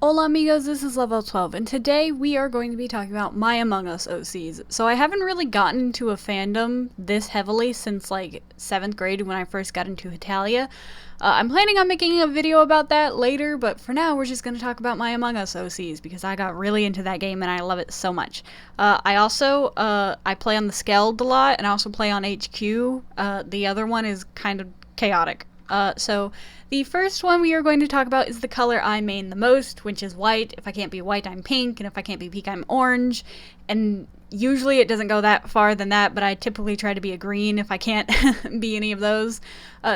Hola amigos, this is level 12, and today we are going to be talking about my Among Us OCs. So I haven't really gotten into a fandom this heavily since like 7th grade when I first got into Italia. I'm planning on making a video about that later, but for now we're just going to talk about my Among Us OCs because I got really into that game and I love it so much. I play on the Skeld a lot, and I also play on HQ. The other one is kind of chaotic. So the first one we are going to talk about is the color I main the most, which is white. If I can't be white, I'm pink, and if I can't be pink, I'm orange. And usually it doesn't go that far than that, but I typically try to be a green if I can't be any of those.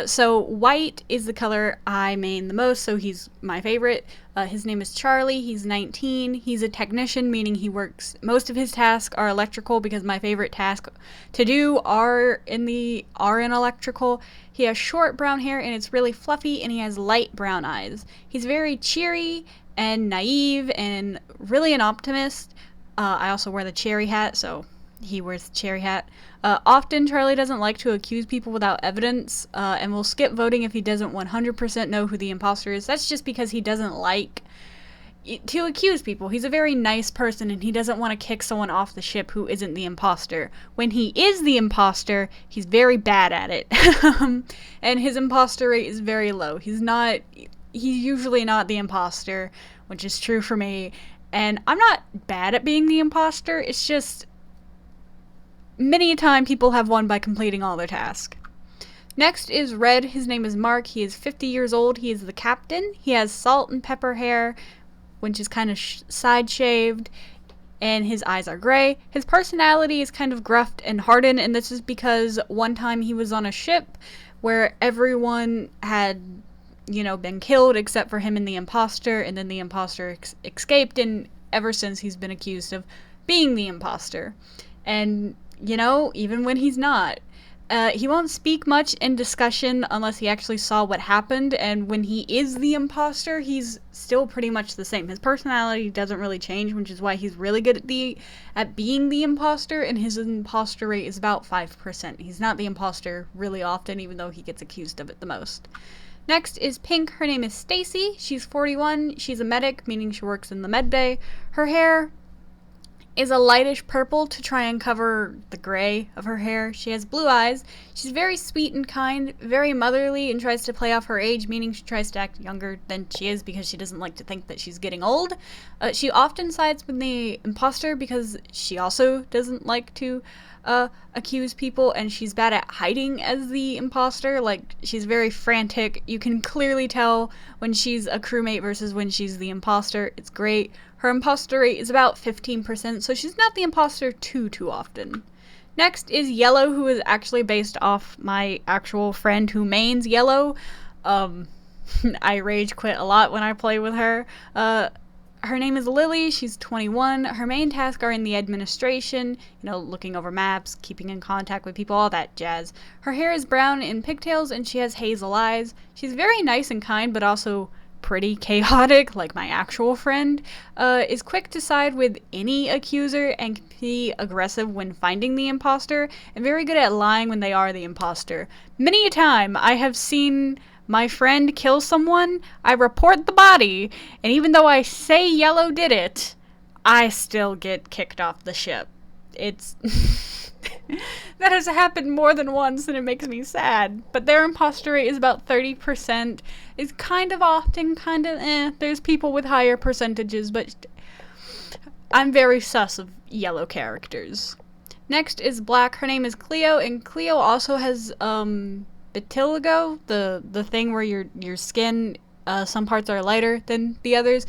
So white is the color I main the most, so he's my favorite. His name is Charlie. He's 19. He's a technician, meaning he works. Most of his tasks are electrical because my favorite tasks to do are in electrical. He has short brown hair and it's really fluffy, and he has light brown eyes. He's very cheery and naive and really an optimist. I also wear the cherry hat, so he wears the cherry hat. Often, Charlie doesn't like to accuse people without evidence, and will skip voting if he doesn't 100% know who the imposter is. That's just because he doesn't like to accuse people. He's a very nice person, and he doesn't want to kick someone off the ship who isn't the imposter. When he is the imposter, he's very bad at it. And his imposter rate is very low. He's usually not the imposter, which is true for me. And I'm not bad at being the imposter, it's just many a time people have won by completing all their tasks. Next is Red. His name is Mark. He is 50 years old. He is the captain. He has salt and pepper hair, which is kind of side shaved, and his eyes are gray. His personality is kind of gruff and hardened, and this is because one time he was on a ship where everyone had been killed except for him and the imposter, and then the imposter escaped, and ever since he's been accused of being the imposter. And, even when he's not, he won't speak much in discussion unless he actually saw what happened, and when he is the imposter, he's still pretty much the same. His personality doesn't really change, which is why he's really good at being the imposter, and his imposter rate is about 5%. He's not the imposter really often, even though he gets accused of it the most. Next is Pink. Her name is Stacy. She's 41. She's a medic, meaning she works in the med bay. Her hair is a lightish purple to try and cover the gray of her hair. She has blue eyes. She's very sweet and kind, very motherly, and tries to play off her age, meaning she tries to act younger than she is because she doesn't like to think that she's getting old. She often sides with the imposter because she also doesn't like to accuse people, and she's bad at hiding as the imposter. Like, she's very frantic. You can clearly tell when she's a crewmate versus when she's the imposter. It's great. Her imposter rate is about 15%, so she's not the imposter too often. Next is Yellow, who is actually based off my actual friend who mains Yellow. I rage quit a lot when I play with her. Her name is Lilly. She's 21. Her main tasks are in the administration, looking over maps, keeping in contact with people, all that jazz. Her hair is brown in pigtails, and she has hazel eyes. She's very nice and kind, but also pretty chaotic, like my actual friend. Is quick to side with any accuser and can be aggressive when finding the imposter, and very good at lying when they are the imposter. Many a time I have seen my friend kill someone, I report the body, and even though I say Yellow did it, I still get kicked off the ship. It's that has happened more than once, and it makes me sad. But their imposter rate is about 30%. It's kind of often, there's people with higher percentages, but I'm very sus of Yellow characters. Next is Black. Her name is Cleo, and Cleo also has, vitiligo, the thing where your skin, some parts are lighter than the others.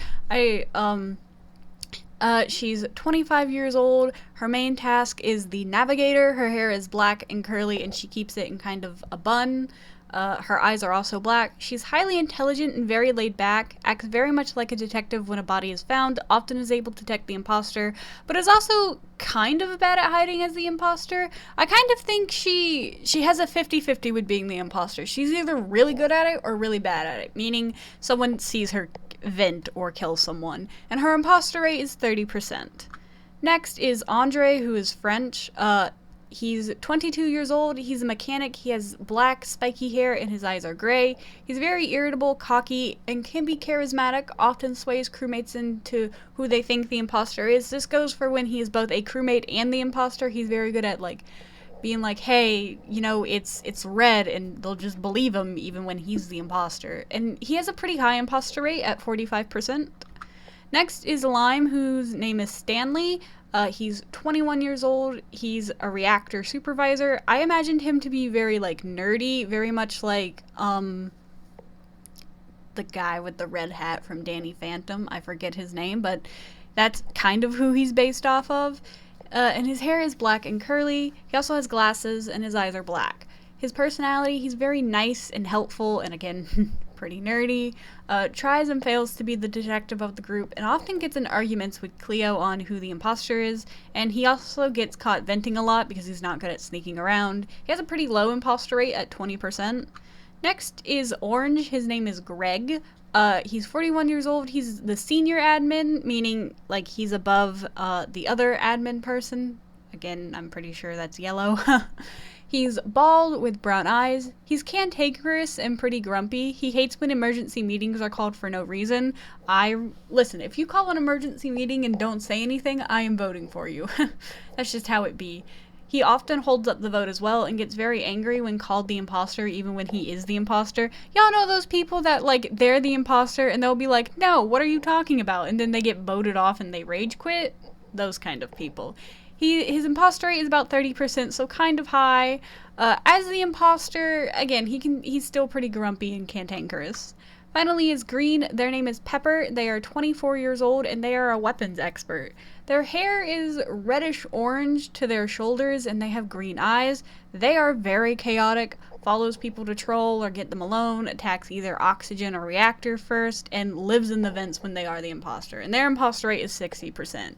She's 25 years old. Her main task is the navigator. Her hair is black and curly, and she keeps it in kind of a bun. Her eyes are also black. She's highly intelligent and very laid back, acts very much like a detective when a body is found, often is able to detect the imposter, but is also kind of bad at hiding as the imposter. I kind of think she has a 50-50 with being the imposter. She's either really good at it or really bad at it, meaning someone sees her vent or kill someone, and her imposter rate is 30%. Next is Andre, who is French. He's 22 years old, he's a mechanic, he has black spiky hair and his eyes are gray. He's very irritable, cocky, and can be charismatic, often sways crewmates into who they think the imposter is. This goes for when he is both a crewmate and the imposter. He's very good at being like, hey, it's red, and they'll just believe him even when he's the imposter. And he has a pretty high imposter rate at 45%. Next is Lime, whose name is Stanley. He's 21 years old. He's a reactor supervisor. I imagined him to be very, nerdy, very much like, the guy with the red hat from Danny Phantom. I forget his name, but that's kind of who he's based off of. And his hair is black and curly. He also has glasses, and his eyes are black. His personality, he's very nice and helpful, and again, pretty nerdy. Tries and fails to be the detective of the group, and often gets in arguments with Cleo on who the imposter is, and he also gets caught venting a lot because he's not good at sneaking around. He has a pretty low imposter rate at 20%. Next is Orange. His name is Greg. He's 41 years old. He's the senior admin, meaning, he's above, the other admin person. Again, I'm pretty sure that's yellow. He's bald with brown eyes. He's cantankerous and pretty grumpy. He hates when emergency meetings are called for no reason. Listen, if you call an emergency meeting and don't say anything, I am voting for you. That's just how it be. He often holds up the vote as well and gets very angry when called the imposter, even when he is the imposter. Y'all know those people that, they're the imposter and they'll be like, no, what are you talking about? And then they get voted off and they rage quit. Those kind of people. His imposter rate is about 30%, so kind of high. As the imposter, again, he's still pretty grumpy and cantankerous. Finally is Green. Their name is Pepper. They are 24 years old, and they are a weapons expert. Their hair is reddish-orange to their shoulders, and they have green eyes. They are very chaotic, follows people to troll or get them alone, attacks either oxygen or reactor first, and lives in the vents when they are the imposter. And their imposter rate is 60%.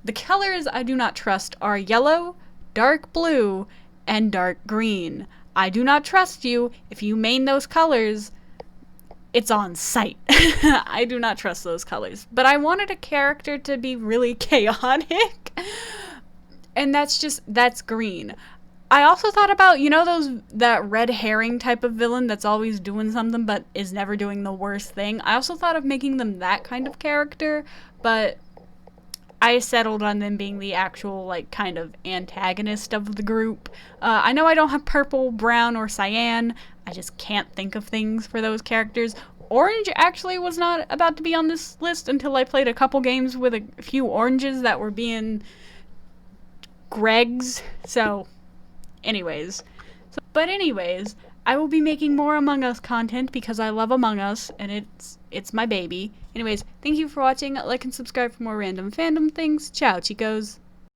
The colors I do not trust are yellow, dark blue, and dark green. I do not trust you. If you main those colors, it's on sight. I do not trust those colors. But I wanted a character to be really chaotic. And that's green. I also thought about, that red herring type of villain that's always doing something but is never doing the worst thing. I also thought of making them that kind of character, but I settled on them being the actual, kind of antagonist of the group. I know I don't have purple, brown, or cyan. I just can't think of things for those characters. Orange actually was not about to be on this list until I played a couple games with a few oranges that were being Gregs. So, anyways. I will be making more Among Us content because I love Among Us, and it's my baby. Anyways, thank you for watching. Like and subscribe for more random fandom things. Ciao, chicos.